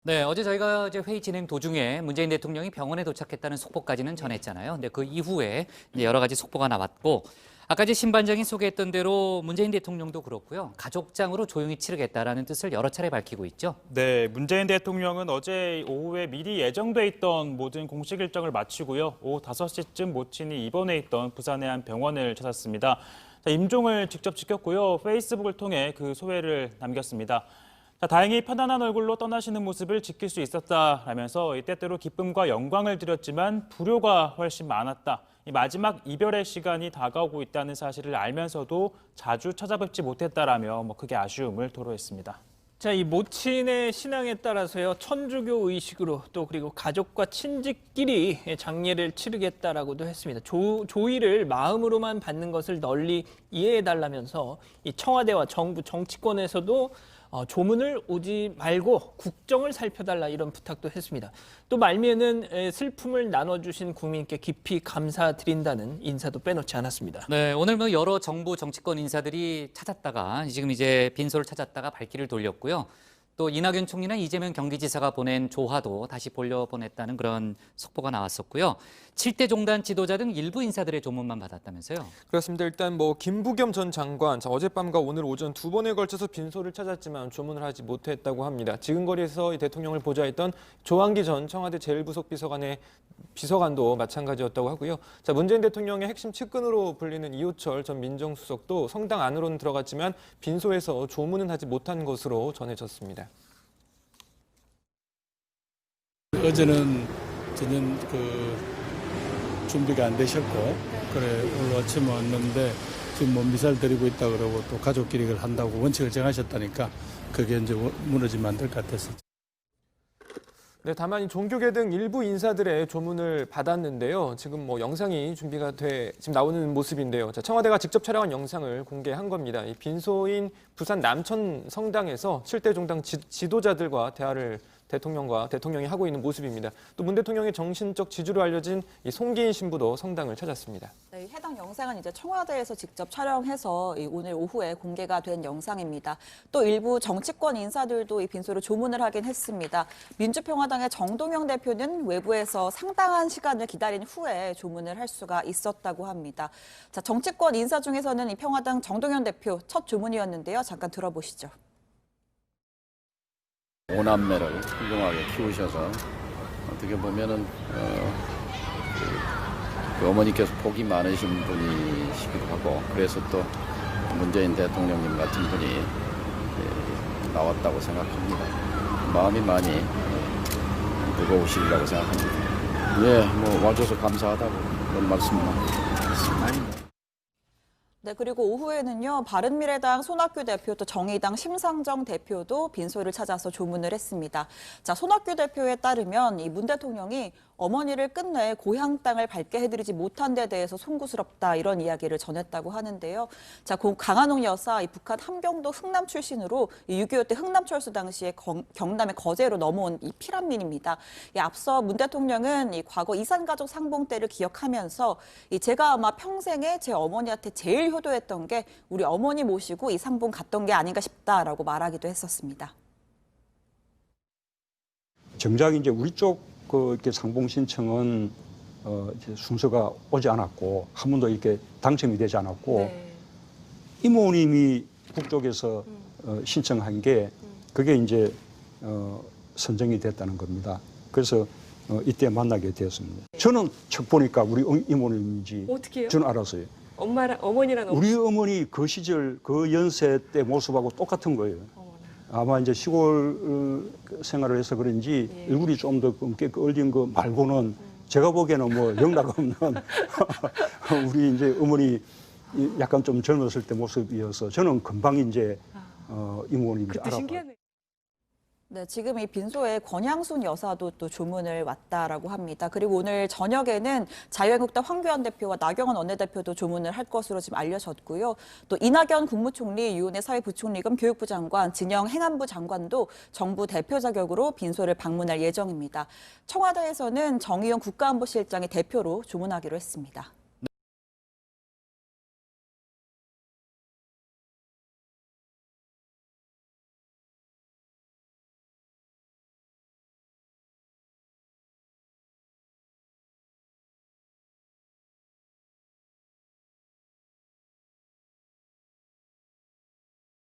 네, 어제 저희가 이제 회의 진행 도중에 문재인 대통령이 병원에 도착했다는 속보까지는 전했잖아요. 근데 그 이후에 이제 여러 가지 속보가 나왔고, 아까 이제 신반장이 소개했던 대로 문재인 대통령도 그렇고요. 가족장으로 조용히 치르겠다라는 뜻을 여러 차례 밝히고 있죠. 네, 문재인 대통령은 어제 오후에 미리 예정돼 있던 모든 공식 일정을 마치고요. 오후 5시쯤 모친이 입원해 있던 부산의 한 병원을 찾았습니다. 임종을 직접 지켰고요. 페이스북을 통해 그 소회를 남겼습니다. 다행히 편안한 얼굴로 떠나시는 모습을 지킬 수 있었다라면서 때때로 기쁨과 영광을 드렸지만 불효가 훨씬 많았다. 이 마지막 이별의 시간이 다가오고 있다는 사실을 알면서도 자주 찾아뵙지 못했다라며 크게 아쉬움을 토로했습니다. 자, 이 모친의 신앙에 따라서요, 천주교 의식으로 또 그리고 가족과 친지끼리 장례를 치르겠다라고도 했습니다. 조의를 마음으로만 받는 것을 널리 이해해달라면서 이 청와대와 정부 정치권에서도 조문을 오지 말고 국정을 살펴달라 이런 부탁도 했습니다. 또 말미에는 슬픔을 나눠주신 국민께 깊이 감사드린다는 인사도 빼놓지 않았습니다. 네, 오늘 여러 정부 정치권 인사들이 찾았다가 지금 이제 빈소를 찾았다가 발길을 돌렸고요. 또 이낙연 총리나 이재명 경기지사가 보낸 조화도 다시 돌려보냈다는 그런 속보가 나왔었고요. 7대 종단 지도자 등 일부 인사들의 조문만 받았다면서요? 그렇습니다. 일단 김부겸 전 장관, 어젯밤과 오늘 오전 두 번에 걸쳐서 빈소를 찾았지만 조문을 하지 못했다고 합니다. 지금거리에서 대통령을 보좌했던 조한기 전 청와대 제1부속 비서관의 비서관도 마찬가지였다고 하고요. 문재인 대통령의 핵심 측근으로 불리는 이호철 전 민정수석도 성당 안으로는 들어갔지만 빈소에서 조문은 하지 못한 것으로 전해졌습니다. 어제는 전혀 준비가 안 되셨고, 그래 오늘 아침에 왔는데 지금 미사일 드리고 있다 그러고 또 가족끼리 그걸 한다고 원칙을 정하셨다니까 그게 이제 무너지면 안 될 것 같아서. 네, 다만 이 종교계 등 일부 인사들의 조문을 받았는데요. 지금 영상이 준비가 돼 지금 나오는 모습인데요. 청와대가 직접 촬영한 영상을 공개한 겁니다. 이 빈소인 부산 남천 성당에서 7대 종당 지도자들과 대화를 대통령이 하고 있는 모습입니다. 또 문 대통령의 정신적 지주로 알려진 이 송기인 신부도 성당을 찾았습니다. 네, 해당 영상은 이제 청와대에서 직접 촬영해서 오늘 오후에 공개가 된 영상입니다. 또 일부 정치권 인사들도 이 빈소로 조문을 하긴 했습니다. 민주평화당의 정동영 대표는 외부에서 상당한 시간을 기다린 후에 조문을 할 수가 있었다고 합니다. 자, 정치권 인사 중에서는 이 평화당 정동영 대표 첫 조문이었는데요. 잠깐 들어보시죠. 오남매를 훌륭하게 키우셔서 어떻게 보면은 그 어머니께서 복이 많으신 분이시기도 하고, 그래서 또 문재인 대통령님 같은 분이 나왔다고 생각합니다. 마음이 많이 무거우시리라고 생각합니다. 예, 와줘서 감사하다고 그런 말씀만 드리겠습니다. 네, 그리고 오후에는요, 바른미래당 손학규 대표 또 정의당 심상정 대표도 빈소를 찾아서 조문을 했습니다. 자, 손학규 대표에 따르면 이 문 대통령이 어머니를 끝내 고향 땅을 밟게 해드리지 못한 데 대해서 송구스럽다 이런 이야기를 전했다고 하는데요. 자, 강한옥 여사 이 북한 함경도 흥남 출신으로 6.25 때 흥남철수 당시에 경남의 거제로 넘어온 이 피란민입니다. 앞서 문 대통령은 이 과거 이산가족 상봉 때를 기억하면서 제가 아마 평생에 제 어머니한테 제일 효도했던 게 우리 어머니 모시고 이 상봉 갔던 게 아닌가 싶다라고 말하기도 했었습니다. 정작 이제 우리 쪽 이렇게 상봉 신청은 이제 순서가 오지 않았고 한 번도 이렇게 당첨이 되지 않았고, 네. 이모님이 북쪽에서 신청한 게 그게 이제 선정이 됐다는 겁니다. 그래서 이때 만나게 되었습니다. 저는 척 보니까 우리 이모님인지 어떻게요? 저는 알았어요. 어머니랑 우리 어머니 그 시절 그 연세 때 모습하고 똑같은 거예요. 아마 이제 시골 생활을 해서 그런지 얼굴이 좀 더 검게 얼린 거 말고는 제가 보기에는 영락 없는 우리 이제 어머니 약간 좀 젊었을 때 모습이어서 저는 금방 이제 이모님인지 알아봤어요. 네, 지금 이 빈소에 권양순 여사도 또 조문을 왔다라고 합니다. 그리고 오늘 저녁에는 자유한국당 황교안 대표와 나경원 원내대표도 조문을 할 것으로 지금 알려졌고요. 또 이낙연 국무총리, 유은혜 사회부총리 겸 교육부 장관, 진영 행안부 장관도 정부 대표 자격으로 빈소를 방문할 예정입니다. 청와대에서는 정의용 국가안보실장이 대표로 조문하기로 했습니다.